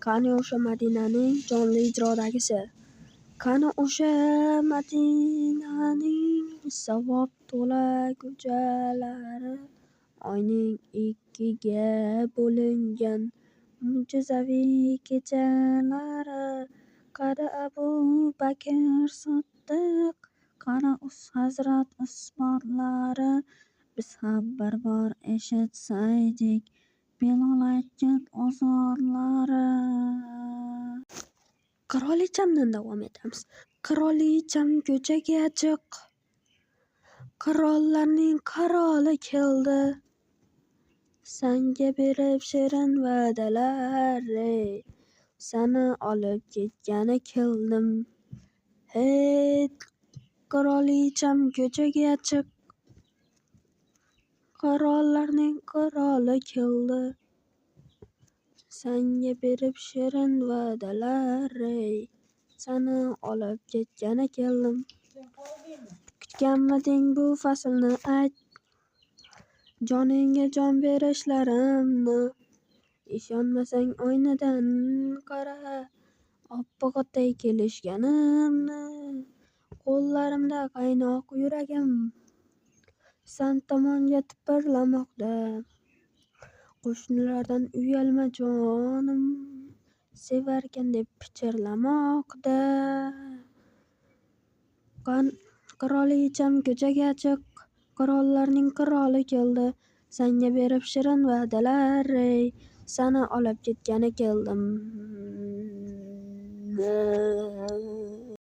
Qani o'sha Madinaning jonli ijrodagisi? Qani o'sha Madinaning savob to'la ko'chalari, oyning ikkiga bo'lingan mo'jizaviy kechalari? Qani Abu Bakr Siddiq, qani Hazrat Usmonlari? Biz ham bir bor eshitsaydik Bilol aytgan azonlari. Qirolichamdan davom etamiz. Qirolicam ko'chaga chiq, qirollarning qiroli keldi. Senga berib shirin va'dalar, seni olib ketgani keldim. Hey, qirolicham ko'chaga chiq, qirollarning qiroli keldi. Senga berib shirin va'dalar, seni olib ketgani keldim. Kutganmiding bu faslni ayt, joningga jon berishlarimni? Ishonmasang oynadan qara, oppoqday kelishganimni. Qo'llarimda qaynoq yuragim sen tomonga tipirlamoqda. Qo'shnilardan uyalma jonim, sevarkan deb pichirlamoqda. Qirolicham ko'chaga chiq, qirollarning qiroli keldi. Senga berib shirin va'dalar, seni olib ketgani keldim.